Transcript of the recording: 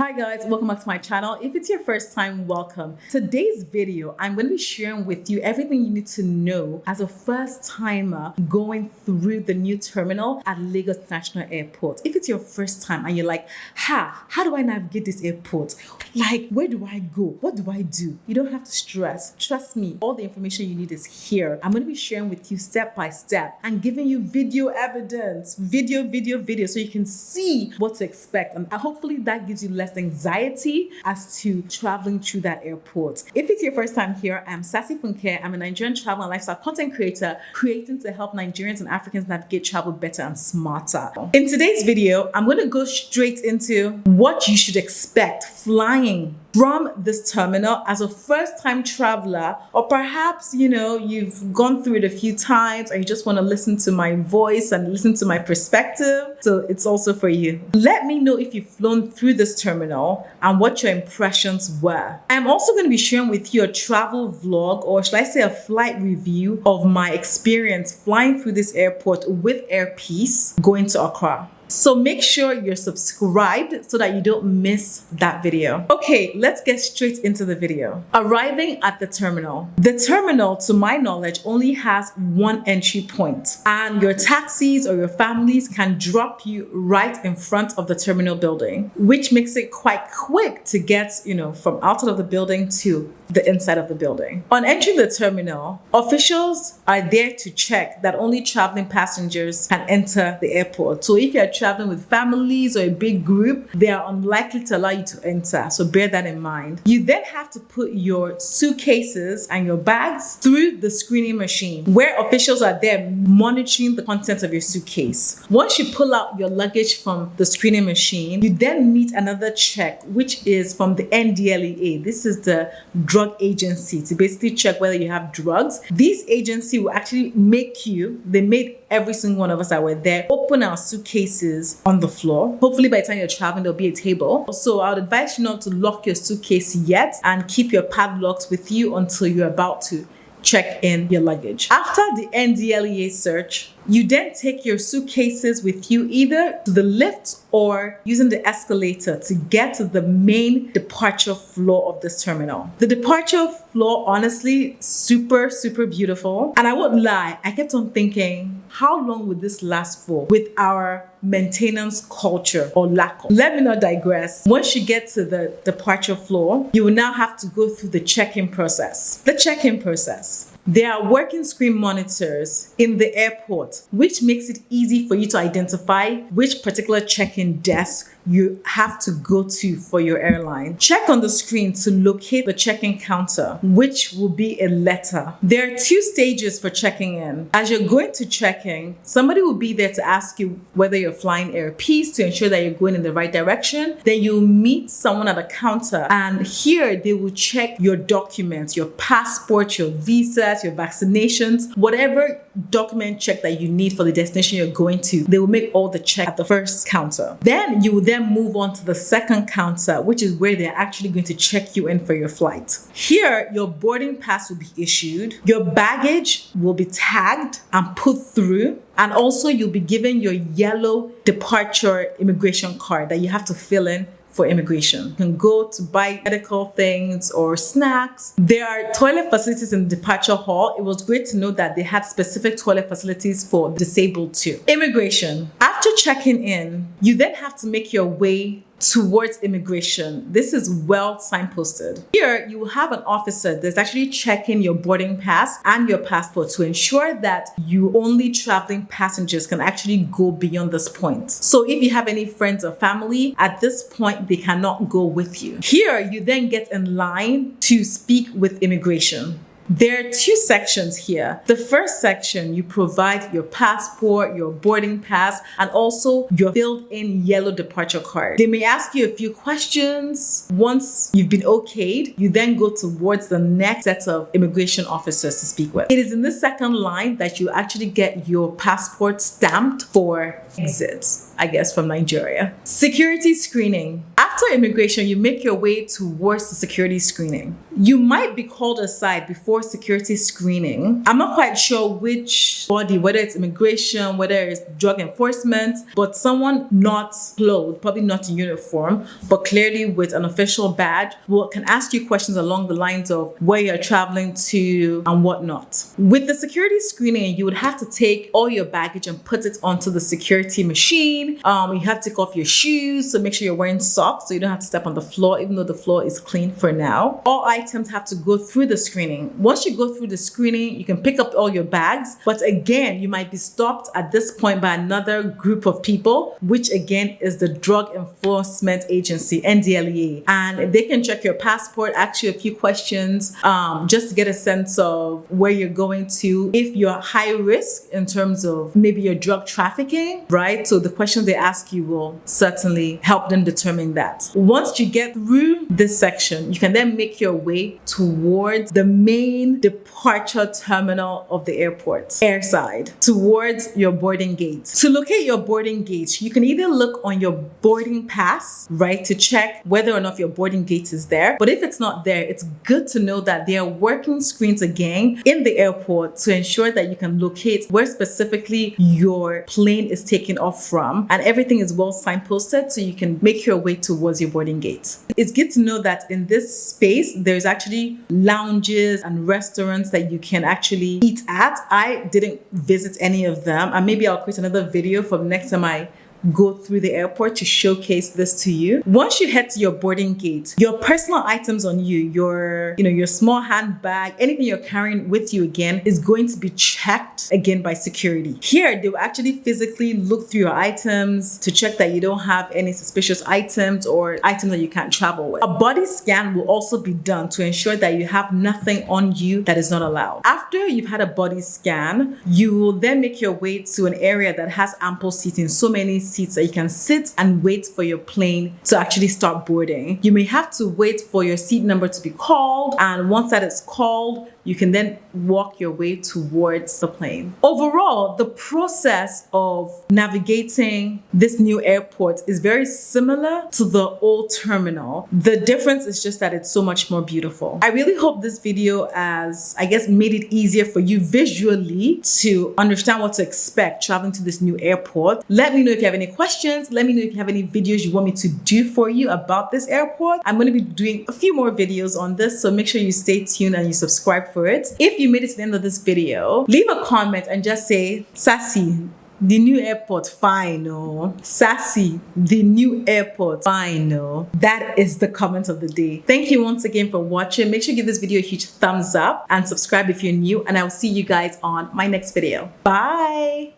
Hi guys, welcome back to my channel. If it's your first time, welcome. Today's video, I'm going to be sharing with you everything you need to know as a first timer going through the new terminal at Lagos International Airport. If it's your first time and you're like, how do I navigate this airport? Like, where do I go? What do I do? You don't have to stress. Trust me, all the information you need is here. I'm going to be sharing with you step by step and giving you video evidence, video, so you can see what to expect. And hopefully that gives you less anxiety as to traveling through that airport. If it's your first time here, I'm Sassy Funke. I'm a Nigerian travel and lifestyle content creator creating to help Nigerians and Africans navigate travel better and smarter. In today's video, I'm going to go straight into what you should expect flying from this terminal as a first-time traveler, or perhaps you've gone through it a few times or you just want to listen to my voice and listen to my perspective, so it's also for you. Let me know if you've flown through this terminal and what your impressions were. I'm also going to be sharing with you a travel vlog, or should I say a flight review of my experience flying through this airport with Air Peace going to Accra. So make sure you're subscribed so that you don't miss that video. Okay, let's get straight into the video. Arriving at the terminal. The terminal, to my knowledge, only has one entry point, and your taxis or your families can drop you right in front of the terminal building, which makes it quite quick to get, from outside of the building to the inside of the building. On entering the terminal, officials are there to check that only traveling passengers can enter the airport. So if you're traveling with families or a big group, they are unlikely to allow you to enter. So bear that in mind. You then have to put your suitcases and your bags through the screening machine, where officials are there monitoring the contents of your suitcase. Once you pull out your luggage from the screening machine, you then meet another check, which is from the NDLEA. This is the drug agency, to basically check whether you have drugs. This agency will actually they made every single one of us that were there open our suitcases on the floor. Hopefully by the time you're traveling, there'll be a table. So I would advise you not to lock your suitcase yet and keep your padlocks with you until you're about to check in your luggage. After the NDLEA search, you then take your suitcases with you either to the lift or using the escalator to get to the main departure floor of this terminal. The departure floor, honestly, super beautiful. And I won't lie, I kept on thinking, how long would this last for with our maintenance culture or lack of? Let me not digress. Once you get to the departure floor, you will now have to go through the check-in process. The check-in process. There are working screen monitors in the airport, which makes it easy for you to identify which particular check-in desk you have to go to for your airline. Check on the screen to locate the check-in counter, which will be a letter. There are 2 stages for checking in. As you're going to check in, somebody will be there to ask you whether you're flying Air Peace to ensure that you're going in the right direction. Then you'll meet someone at a counter, and here they will check your documents, your passport, your visas, your vaccinations, whatever document check that you need for the destination you're going to. They will make all the check at the first counter. Then you will then move on to the second counter, which is where they're actually going to check you in for your flight. Here, your boarding pass will be issued, your baggage will be tagged and put through, and also you'll be given your yellow departure immigration card that you have to fill in for immigration. You can go to buy medical things or snacks. There are toilet facilities in the departure hall. It was great to know that they had specific toilet facilities for disabled too. Immigration. After checking in, you then have to make your way towards immigration. This is well signposted. Here, you will have an officer that's actually checking your boarding pass and your passport to ensure that only traveling passengers can actually go beyond this point. So if you have any friends or family, at this point, they cannot go with you. Here, you then get in line to speak with immigration. There are 2 sections here. The first section, you provide your passport, your boarding pass, and also your filled-in yellow departure card. They may ask you a few questions. Once you've been okayed, you then go towards the next set of immigration officers to speak with. It is in this second line that you actually get your passport stamped for exit. I guess, from Nigeria. Security screening. After immigration, you make your way towards the security screening. You might be called aside before security screening. I'm not quite sure which body, whether it's immigration, whether it's drug enforcement, but someone not clothed, probably not in uniform, but clearly with an official badge, can ask you questions along the lines of where you're traveling to and whatnot. With the security screening, you would have to take all your baggage and put it onto the security machine. You have to take off your shoes, so make sure you're wearing socks so you don't have to step on the floor, even though the floor is clean for now. All items have to go through the screening. Once you go through the screening, you can pick up all your bags, but again, you might be stopped at this point by another group of people, which again is the Drug Enforcement Agency, NDLEA, and they can check your passport, ask you a few questions, just to get a sense of where you're going to. If you're high risk in terms of maybe your drug trafficking, right? So the questions they ask you will certainly help them determine that. Once you get through this section, you can then make your way towards the main departure terminal of the airport, airside, towards your boarding gate. To locate your boarding gate, you can either look on your boarding pass, right, to check whether or not your boarding gate is there. But if it's not there, it's good to know that there are working screens again in the airport to ensure that you can locate where specifically your plane is taking off from, and everything is well signposted so you can make your way towards your boarding gate. It's good to know that in this space, there's actually lounges and restaurants that you can actually eat at. I didn't visit any of them, and maybe I'll create another video for the next time I go through the airport to showcase this to you. Once you head to your boarding gate, your personal items on you, your small handbag, anything you're carrying with you again is going to be checked again by security. Here, they will actually physically look through your items to check that you don't have any suspicious items or items that you can't travel with. A body scan will also be done to ensure that you have nothing on you that is not allowed. After you've had a body scan, you will then make your way to an area that has ample seating, so many seats that you can sit and wait for your plane to actually start boarding. You may have to wait for your seat number to be called, and once that is called, you can then walk your way towards the plane. Overall, the process of navigating this new airport is very similar to the old terminal. The difference is just that it's so much more beautiful. I really hope this video has, I guess, made it easier for you visually to understand what to expect traveling to this new airport. Let me know if you have any questions. Let me know if you have any videos you want me to do for you about this airport. I'm going to be doing a few more videos on this, so make sure you stay tuned and you subscribe for it. If you made it to the end of this video, leave a comment and just say, Sassy, the new airport, fine, no. Sassy, the new airport, fine, no. That is the comment of the day. Thank you once again for watching. Make sure you give this video a huge thumbs up and subscribe if you're new, and I will see you guys on my next video. Bye.